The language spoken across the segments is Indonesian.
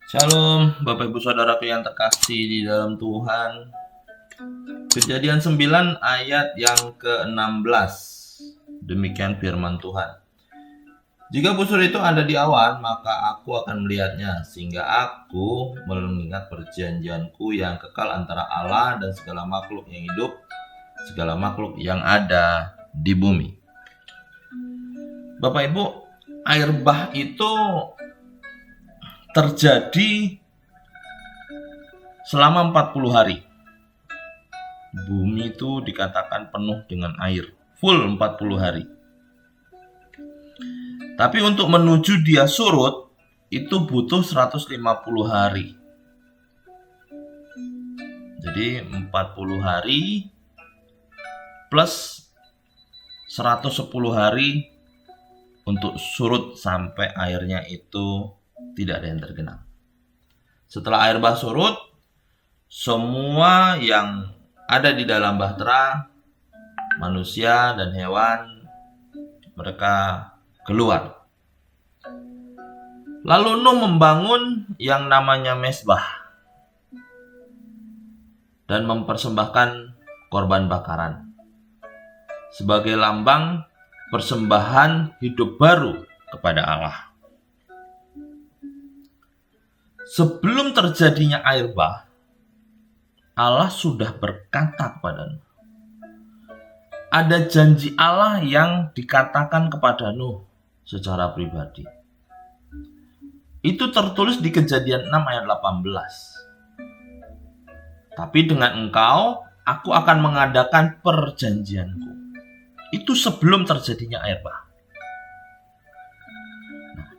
Shalom, Bapak Ibu Saudaraku yang terkasih di dalam Tuhan. Kejadian 9 ayat yang ke-16. Demikian firman Tuhan. Jika busur itu ada di awan, maka aku akan melihatnya, sehingga aku mengingat perjanjianku yang kekal antara Allah dan segala makhluk yang hidup, segala makhluk yang ada di bumi. Bapak Ibu, air bah itu terjadi selama 40 hari. Bumi itu dikatakan penuh dengan air, full 40 hari. Tapi untuk menuju dia surut, itu butuh 150 hari. Jadi 40 hari plus 110 hari untuk surut sampai airnya itu tidak ada yang tergenang. Setelah air bah surut, semua yang ada di dalam bahtera, manusia dan hewan, mereka keluar. Lalu Nuh membangun yang namanya mezbah dan mempersembahkan korban bakaran sebagai lambang persembahan hidup baru kepada Allah. Sebelum terjadinya air bah, Allah sudah berkata kepada Nuh. Ada janji Allah yang dikatakan kepada Nuh secara pribadi. Itu tertulis di Kejadian 6 ayat 18. Tapi dengan engkau, aku akan mengadakan perjanjianku. Itu sebelum terjadinya air bah.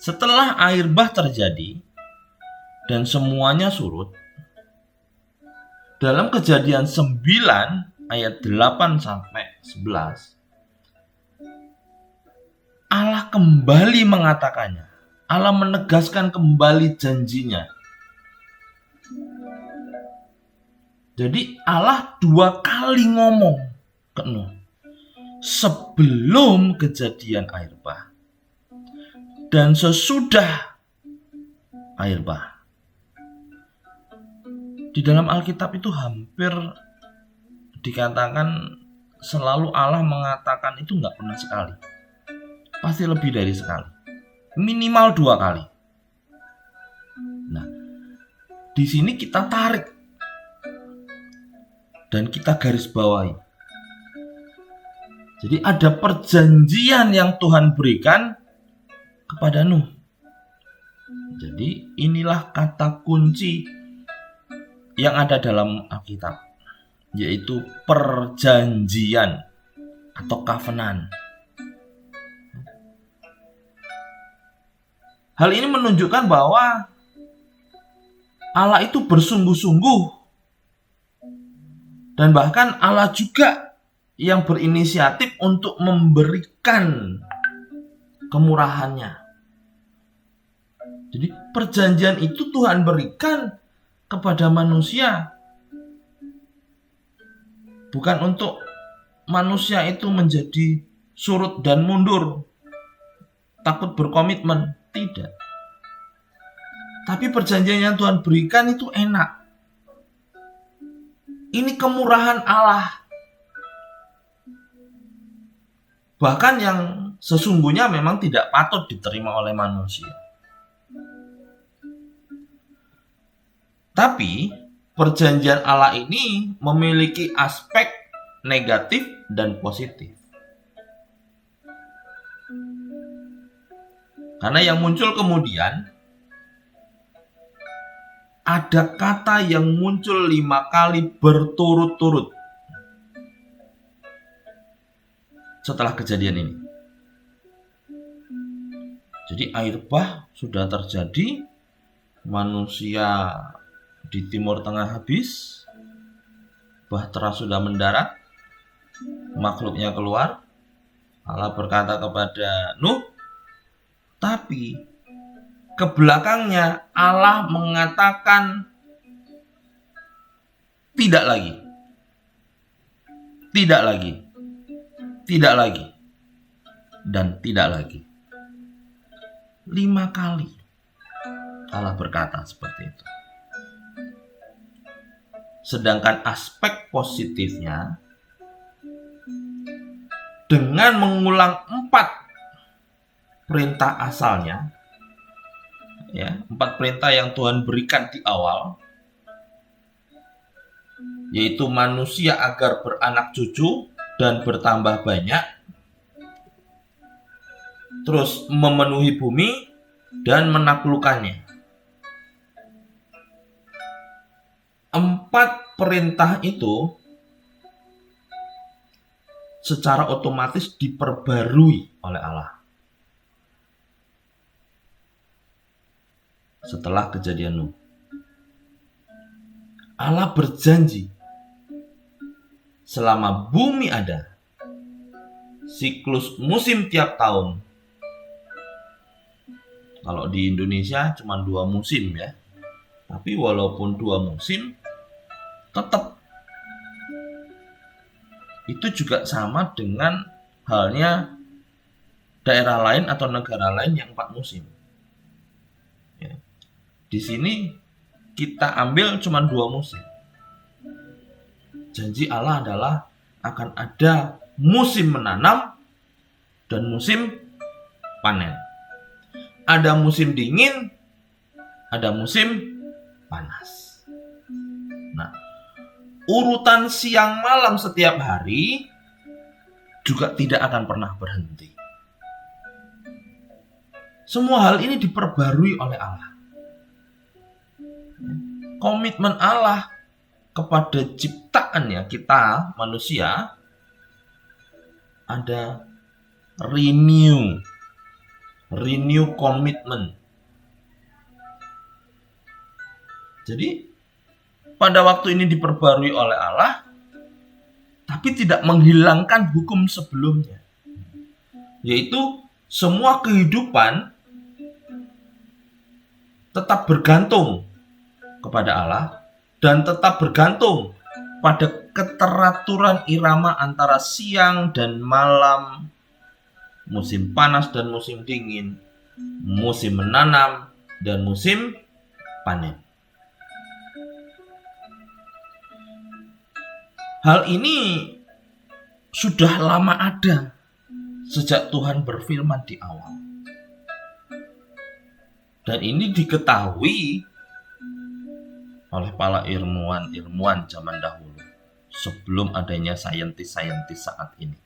Setelah air bah terjadi dan semuanya surut, dalam Kejadian 9 ayat 8 sampai 11, Allah kembali mengatakannya. Allah menegaskan kembali janjinya. Jadi Allah 2 kali ngomong ke Nuh sebelum kejadian air bah dan sesudah air bah. Di dalam Alkitab itu hampir dikatakan selalu Allah mengatakan itu nggak pernah sekali. Pasti lebih dari sekali. Minimal 2 kali. Nah, di sini kita tarik dan kita garis bawahi. Jadi ada perjanjian yang Tuhan berikan kepada Nuh. Jadi inilah kata kunci yang ada dalam Alkitab, yaitu perjanjian atau covenant. Hal ini menunjukkan bahwa Allah itu bersungguh-sungguh dan bahkan Allah juga yang berinisiatif untuk memberikan kemurahannya. Jadi perjanjian itu Tuhan berikan kepada manusia, bukan untuk manusia itu menjadi surut dan mundur, takut berkomitmen, tidak. Tapi perjanjian yang Tuhan berikan itu enak. Ini kemurahan Allah. Bahkan yang sesungguhnya memang tidak patut diterima oleh manusia. Tapi perjanjian Allah ini memiliki aspek negatif dan positif. Karena yang muncul kemudian ada kata yang muncul 5 kali berturut-turut setelah kejadian ini. Jadi air bah sudah terjadi, manusia di Timur Tengah habis, bahtera sudah mendarat, makhluknya keluar. Allah berkata kepada Nuh, tapi ke belakangnya Allah mengatakan tidak lagi. Tidak lagi. Tidak lagi. Dan tidak lagi. 5 kali. Allah berkata seperti itu. Sedangkan aspek positifnya, dengan mengulang 4 perintah asalnya, ya, 4 perintah yang Tuhan berikan di awal, yaitu manusia agar beranak cucu dan bertambah banyak, terus memenuhi bumi dan menaklukkannya. 4 perintah itu secara otomatis diperbarui oleh Allah setelah kejadian Nuh. Allah berjanji selama bumi ada, siklus musim tiap tahun. Kalau di Indonesia cuma 2 musim ya. Tapi walaupun 2 musim, tetap itu juga sama dengan halnya daerah lain atau negara lain yang 4 musim. Ya. Di sini kita ambil cuma 2 musim. Janji Allah adalah akan ada musim menanam dan musim panen. Ada musim dingin, ada musim panas. Nah, urutan siang malam setiap hari juga tidak akan pernah berhenti. Semua hal ini diperbarui oleh Allah. Komitmen Allah kepada ciptaannya, kita manusia, ada renew komitmen. Jadi pada waktu ini diperbarui oleh Allah, tapi tidak menghilangkan hukum sebelumnya, yaitu semua kehidupan tetap bergantung kepada Allah dan tetap bergantung pada keteraturan irama antara siang dan malam, musim panas dan musim dingin, musim menanam dan musim panen. Hal ini sudah lama ada sejak Tuhan berfirman di awal. Dan ini diketahui oleh para ilmuwan zaman dahulu sebelum adanya saintis saat ini.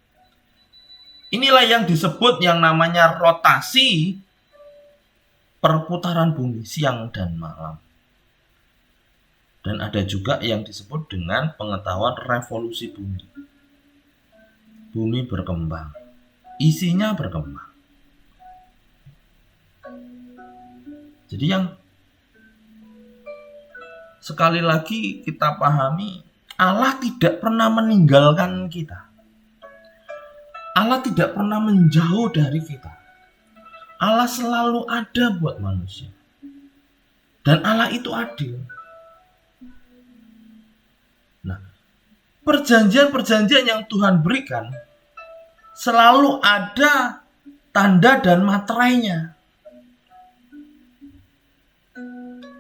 Inilah yang disebut yang namanya rotasi perputaran bumi siang dan malam. Dan ada juga yang disebut dengan pengetahuan revolusi bumi. Bumi berkembang, isinya berkembang. Jadi yang sekali lagi kita pahami, Allah tidak pernah meninggalkan kita. Allah tidak pernah menjauh dari kita. Allah selalu ada buat manusia. Dan Allah itu adil. Nah, perjanjian-perjanjian yang Tuhan berikan selalu ada tanda dan materainya.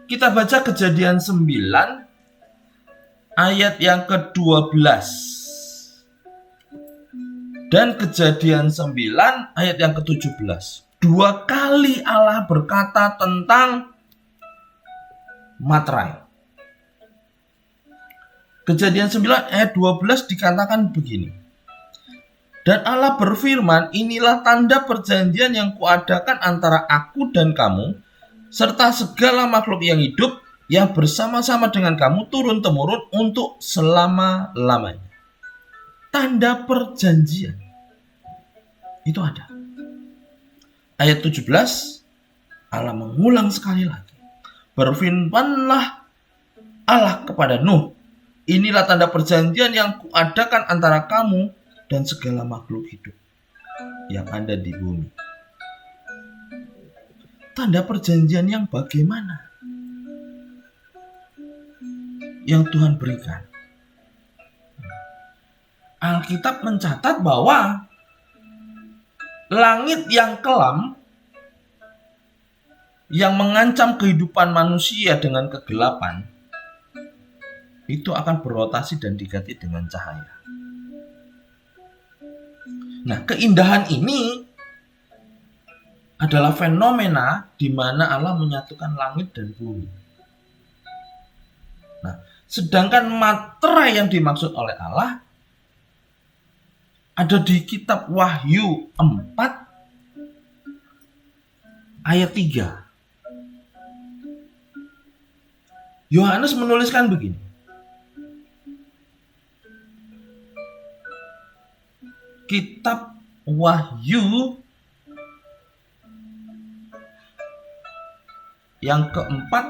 Kita baca Kejadian 9 ayat yang ke-12 dan Kejadian 9 ayat yang ke-17. 2 kali Allah berkata tentang materai. Kejadian 9 ayat 12 dikatakan begini. Dan Allah berfirman, inilah tanda perjanjian yang kuadakan antara aku dan kamu, serta segala makhluk yang hidup yang bersama-sama dengan kamu turun-temurun untuk selama-lamanya. Tanda perjanjian. Itu ada. Ayat 17, Allah mengulang sekali lagi. Berfirmanlah Allah kepada Nuh, inilah tanda perjanjian yang kuadakan antara kamu dan segala makhluk hidup yang ada di bumi. Tanda perjanjian yang bagaimana? Yang Tuhan berikan. Alkitab mencatat bahwa langit yang kelam yang mengancam kehidupan manusia dengan kegelapan itu akan berotasi dan diganti dengan cahaya. Nah, keindahan ini adalah fenomena di mana Allah menyatukan langit dan bumi. Nah, sedangkan materai yang dimaksud oleh Allah ada di kitab Wahyu 4 ayat 3. Yohanes menuliskan begini. Kitab Wahyu yang keempat,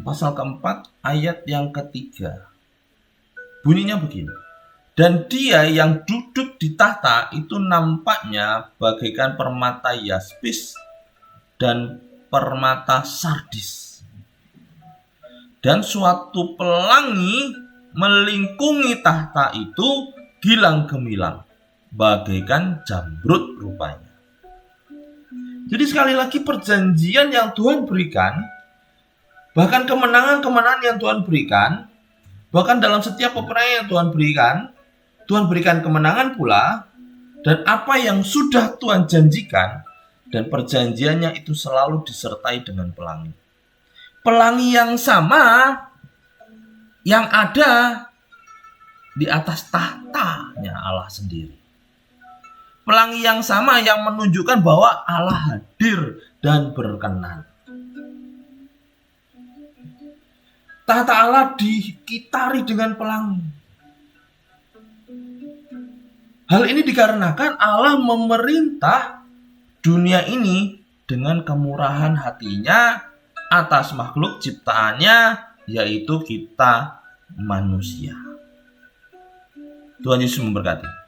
pasal keempat, ayat yang ketiga. Bunyinya begini. Dan dia yang duduk di tahta itu nampaknya bagaikan permata yaspis dan permata sardis. Dan suatu pelangi melingkungi tahta itu gilang gemilang, bagaikan jamrud rupanya. Jadi sekali lagi perjanjian yang Tuhan berikan, bahkan kemenangan-kemenangan yang Tuhan berikan, bahkan dalam setiap peperangan yang Tuhan berikan kemenangan pula, dan apa yang sudah Tuhan janjikan, dan perjanjiannya itu selalu disertai dengan pelangi. Pelangi yang sama yang ada di atas tahtanya Allah sendiri. Pelangi yang sama yang menunjukkan bahwa Allah hadir dan berkenan. Tahta Allah dikitari dengan pelangi. Hal ini dikarenakan Allah memerintah dunia ini dengan kemurahan hatinya atas makhluk ciptaannya, yaitu kita manusia. Tuhan Yesus memberkati.